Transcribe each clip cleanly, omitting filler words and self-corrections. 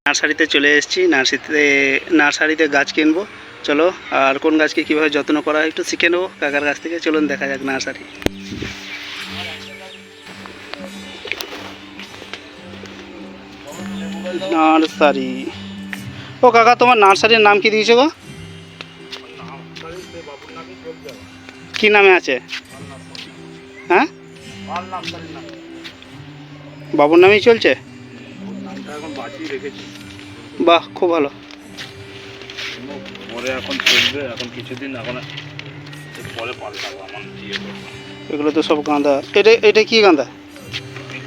নার্সারিতে চলে এসেছি। নার্সারিতে গাছ কিনবো। চলো, আর কোন গাছকে কীভাবে যত্ন করা হয় একটু শিখে নেবো কাকার কাছ থেকে। চলুন দেখা যাক নার্সারি। নার্সারি। ও কাকা, তোমার নার্সারির নাম কি দিয়েছো গো? কি নামে আছে? হ্যাঁ, বাবুর নামেই চলছে। বাহ, খুব ভালো। এখন চলবে, এখন কিছুদিন, এখন পরে পাল্টাবো। আমার এগুলো তো সব গাঁদা। এটা কি গাঁদা?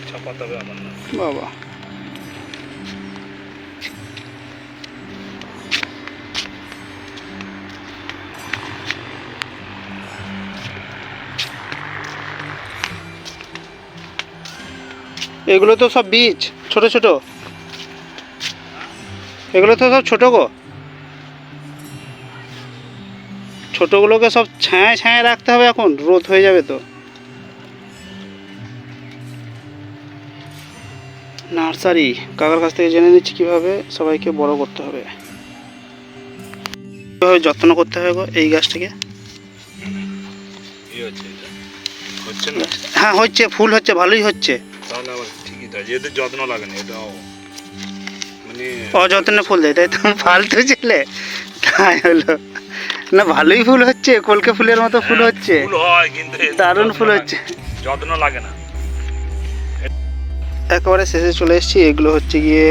ছাপাতে আমার না বাবা। এগুলো তো সব বীজ, ছোট ছোট। এগুলো তো সব ছোট গো। ছোটগুলোকে সব ছায়া ছায়া রাখতে হবে, এখন রোদ হয়ে যাবে তো। নার্সারি কাকার কাছ থেকে জেনে নিচ্ছি কীভাবে সবাইকে বড় করতে হবে, কীভাবে যত্ন করতে হবে গো এই গাছটাকে। হ্যাঁ হচ্ছে, ফুল হচ্ছে, ভালোই হচ্ছে। তাহলে আবার ঠিকই তো, এদের যত্ন লাগে না, এটাও মানে অযত্নে ফুল দেয়, তাই তো? ফালতু ছেলে, তাই হলো না? ভালোই ফুল হচ্ছে, কলকে ফুলের মতো ফুল হচ্ছে, ফুল হয় কিন্তু দারুণ ফুল হচ্ছে, যত্ন লাগে না। একেবারে শেষে চলে এসেছি। এগুলো হচ্ছে গিয়ে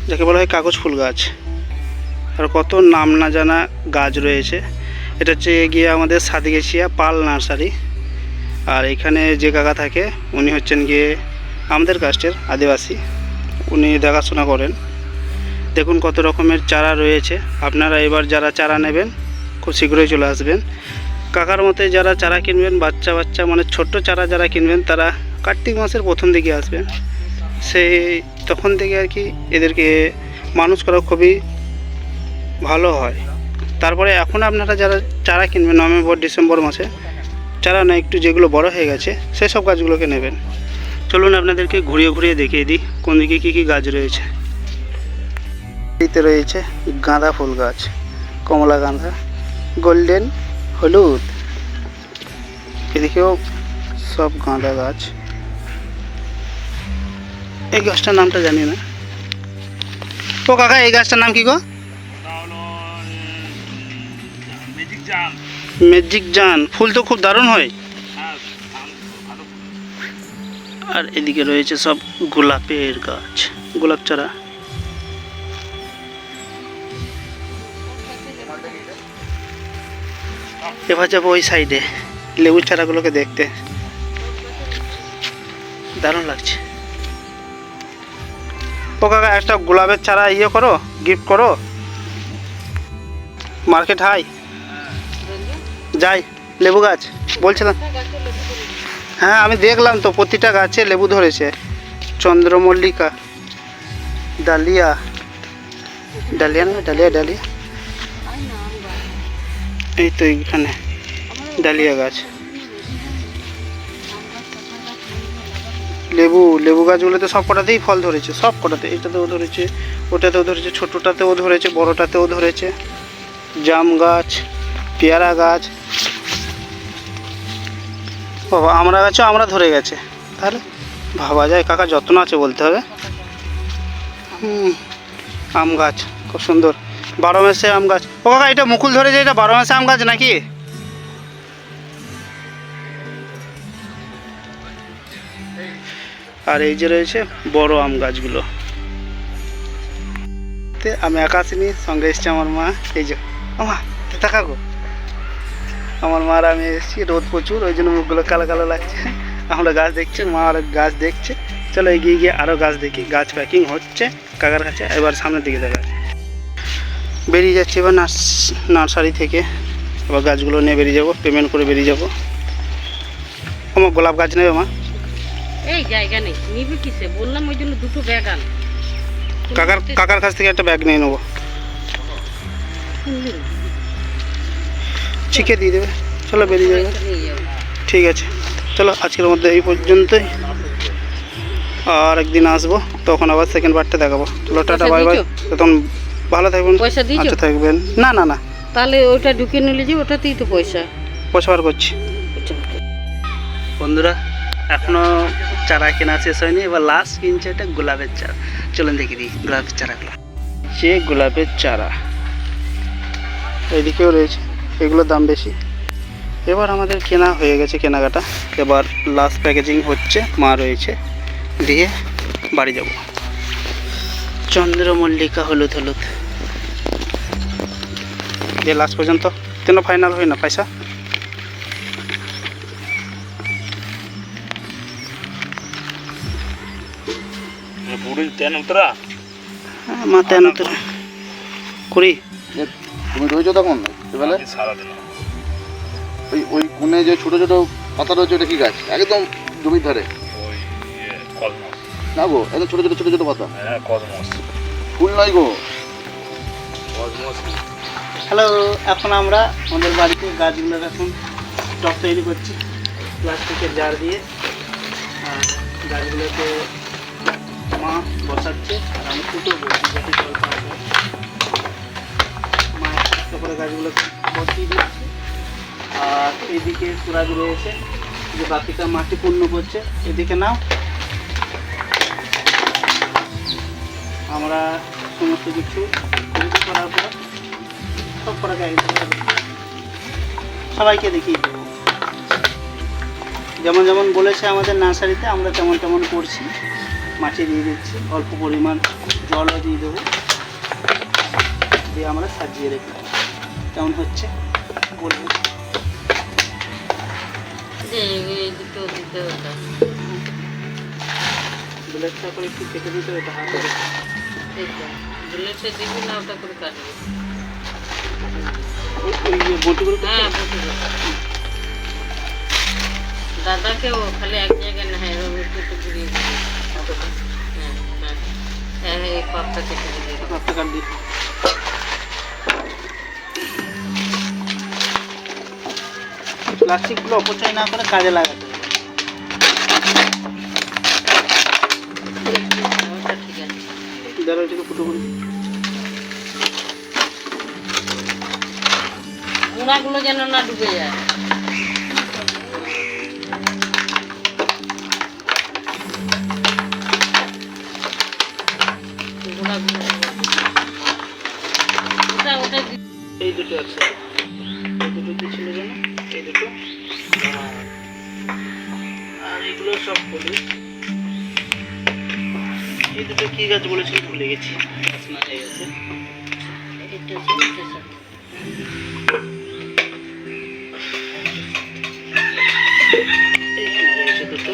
যাকে বলা হয় কাগজ ফুল গাছ। আর কত নাম না জানা গাছ রয়েছে। এটা হচ্ছে গিয়ে আমাদের সাদিগেছিয়া পাল নার্সারি। আর এখানে যে কাকা থাকে উনি হচ্ছেন গিয়ে আমাদের কাস্টের আদিবাসী, উনি দেখাশোনা করেন। দেখুন কত রকমের চারা রয়েছে। আপনারা এবার যারা চারা নেবেন খুব শীঘ্রই চলে আসবেন। কাকার মতে যারা চারা কিনবেন, বাচ্চা বাচ্চা মানে ছোট্ট চারা যারা কিনবেন, তারা কার্তিক মাসের প্রথম দিকে আসবেন। সেই তখন থেকে আর কি এদেরকে মানুষ করা খুবই ভালো হয়। তারপরে এখন আপনারা যারা চারা কিনবেন নভেম্বর ডিসেম্বর মাসে, চারা না একটু যেগুলো বড় হয়ে গেছে সেই সব গাছগুলোকে নেবেন। চলুন আপনাদেরকে ঘুরিয়ে ঘুরিয়ে দেখিয়ে দিই কোন দিকে কী কী গাছ রয়েছে। এতে রয়েছে গাঁদা ফুল গাছ, কমলা গাঁদা, গোল্ডেন, হলুদ। এদিকেও সব গাঁদা গাছ। এই গাছটার নামটা জানি না। ও কাকা, এই গাছটার নাম কি গো? ম্যাজিক জান। ফুল তো খুব দারুণ হয়। আর এদিকে রয়েছে সব গোলাপের গাছ, গোলাপ চারা। এবার যাবো ওই সাইডে লেবু চারাগুলোকে দেখতে, দারুণ লাগছে। ও কাকা, একটা গোলাপের চারা ইয়ে করো, গিফট করো। মার্কেট হাই যাই, লেবু গাছ বলছিলাম। হ্যাঁ আমি দেখলাম তো, প্রতিটা গাছে লেবু ধরেছে। চন্দ্রমল্লিকা, ডালিয়া, ডালিয়া না, ডালিয়া ডালিয়া, এই তো এইখানে ডালিয়া গাছ। লেবু গাছগুলোতে সব কটাতেই ফল ধরেছে, সব কটাতে। এটাতেও ধরেছে, ওটাতেও ধরেছে, ছোটোটাতেও ধরেছে, বড়োটাতেও ধরেছে। জাম গাছ, পেয়ারা গাছ, বাবা আমরা গাছও আমরা ধরে গেছে। তাহলে ভাবা যায় কাকা যত্ন আছে বলতে হবে। আম গাছ খুব সুন্দর, 12 মাসে আম গাছ। ও কাকা, এটা মুকুল ধরেছে, এটা 12 মাসে আম গাছ নাকি? আর এই যে রয়েছে বড় আম গাছগুলো। আমি একা আসিনি, সঙ্গে এসছে আমার মা। এই যে আমা দেখা গো, আমার মার আমি এসেছি। রোদ প্রচুর, ওই জন্য মুখগুলো কালো কালো লাগছে। আমরা গাছ দেখছি, মা আর গাছ দেখছে। চলো এগিয়ে গিয়ে আরও গাছ দেখি। গাছ প্যাকিং হচ্ছে কাকার কাছে। এবার সামনের দিকে দেখা বেরিয়ে যাচ্ছে এবার নার্সারি থেকে। এবার গাছগুলো নিয়ে বেরিয়ে যাবো, পেমেন্ট করে বেরিয়ে যাবো। আমার গোলাপ গাছ নেবে মা? এই জায়গা নেই, নিবি কিসে বললাম, ওই জন্য দুটো ব্যাগ আন। কাকার কাছ থেকে একটা ব্যাগ নিয়ে নেবো, চিকে দিয়ে দেবে। চলো বেরিয়ে যাবে। ঠিক আছে, চলো আজকের মধ্যে এই পর্যন্তই। আর একদিন আসবো, তখন আবার সেকেন্ড পার্টটা দেখাবো। চলো টাটা, পয়সা বাই বাই। দিয়েছো? তখন ভালো থাকবেন, পয়সা দিয়েছো? আচ্ছা থাকবেন। না না না, তাহলে ওইটা ঢুকিয়ে নিলে যে ওটাতেই তো পয়সা। পয়সা বার করছি। বন্ধুরা এখনো চারা কেনা শেষ হয়নি, এবার লাস্ট কিনছে এটা গোলাপের চারা। চলুন দেখি দিই গোলাপের চারাগুলো। যে গোলাপের চারা এদিকেও রয়েছে, এগুলোর দাম বেশি। এবার আমাদের কেনা হয়ে গেছে কেনাকাটা, এবার লাস্ট প্যাকেজিং হচ্ছে, মা রয়েছে, দিয়ে বাড়ি যাব। চন্দ্রমল্লিকা হলুদ হলুদ দিয়ে লাস্ট পর্যন্ত কেন ফাইনাল হয় না পয়সা। বুড়ি তেন উতরা হ্যাঁ মা তেন উতরা কুড়ি। তুমি রয়েছো তখন এবেলে সারাদিন ওই ওই কোণে যে ছোট ছোট পাতা রয়েছে ওটা কি গাছ? একদম জমির ধারে ওই কসমস। না গো, একদম ছোট ছোট ছোট ছোট পাতা, হ্যাঁ কসমস। ফুল নয় গো। কসমস হ্যালো, এখন আমরা আমাদের বাড়িতে গাছগুলোর এখন টব তৈরি করছি প্লাস্টিকের জার দিয়ে। আর গাছগুলোকে মা বসাচ্ছে আর আমি ফুটো বসি যাতে জল পাওয়া যায়। মা একটা করে গাছগুলোকে বসিয়ে দিচ্ছে। আর এইদিকে সুরাজ রয়েছে যে বাকিটা মাটি পূর্ণ করছে। এদিকে নাও, আমরা সমস্ত কিছু তৈরি করার পর সব করা যায়, সবাইকে দেখিয়ে দেবো। যেমন যেমন বলেছে আমাদের নার্সারিতে আমরা তেমন তেমন করছি। মাটি দিয়ে দিচ্ছি, অল্প পরিমাণ জলও দিয়ে দেবো, দিয়ে আমরা সাজিয়ে রেখে কেমন হচ্ছে বলবো। ব্লেডটা করে একটু কেটে দিতে হবে, হাতে বুলেটটা দিবি না ওটা করে কাটবি? ওই যে বটিগুলো হ্যাঁ বুঝলো। দাদাকে ও খালি এক জায়গায় না, হ্যাঁ রবি একটু ঘুরিয়ে দিবি। হ্যাঁ হ্যাঁ হ্যাঁ, এই পাপটা কেটে দিবি। হাতে কাট দিই। প্লাস্টিকগুলো অপচয় না করে কাজে লাগাতে হবে। ওটা ঠিক আছে। দাঁড়াও এটাকে ফুটো করি। গুঁড়াগুলো যেন না ডুবে যায়। গুঁড়াগুলো ওটা ওটা এই দুটো একসাথে, এই দুটো কি ছিল যেন, এই দুটো। আর এগুলো সব ফুলি। এই দুটো কি গাছ বলেছিল ভুলে গেছি, গাছ না হয়ে গেছে। এটা এটা সব এইখানে রয়েছে দুটো,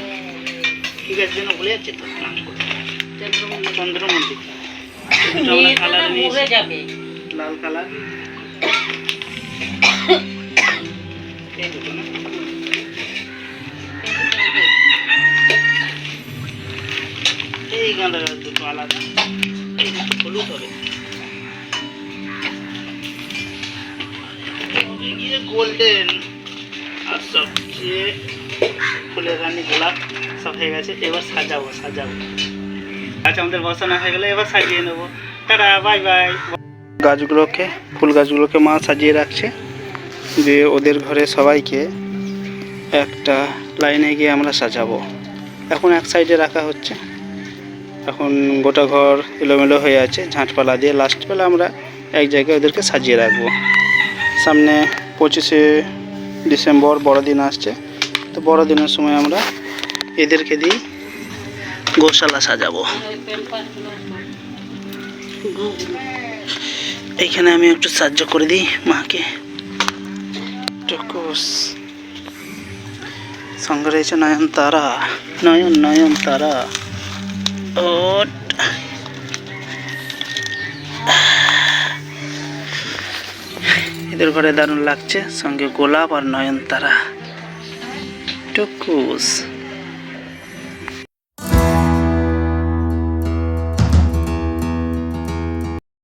কি গাছ যেন ভুলে যাচ্ছে তো নামগুলো। চন্দ্রমল্লিকা। দুটো আমরা কালার মরে নিয়েছি, যাবে। লাল কালার। এই দুটো না, এই গাঁদা গাছ দুটো আলাদা, এই দুটো হলুদ হবে। গিয়ে গোল্ডেন আর সবচেয়ে ফুলের রানী গোলাপ সব হয়ে গেছে। এবার সাজাবো সাজাবো। আচ্ছা আমাদের বসানো হয়ে গেলে এবার সাজিয়ে নেবো। Tata, bye bye. গাছগুলোকে, ফুল গাছগুলোকে মা সাজিয়ে রাখছে, দিয়ে ওদের ঘরে সবাইকে একটা লাইনে গিয়ে আমরা সাজাবো। এখন এক সাইডে রাখা হচ্ছে, এখন গোটা ঘর এলোমেলো হয়ে আছে ঝাঁটপালা দিয়ে। লাস্ট বেলা আমরা এক জায়গায় ওদেরকে সাজিয়ে রাখবো। সামনে 25শে ডিসেম্বর বড়দিন আসছে, তো বড়দিনের সময় আমরা এদেরকে দিয়ে গোশালা সাজাবো। এইখানে আমি একটু সাহায্য করে দিই মাকে। টুকুস সঙ্গে রয়েছে নয়নতারা, নয়নতারা। ওট এদের ঘরে দারুণ লাগছে, সঙ্গে গোলাপ আর নয়নতারা। টুকুস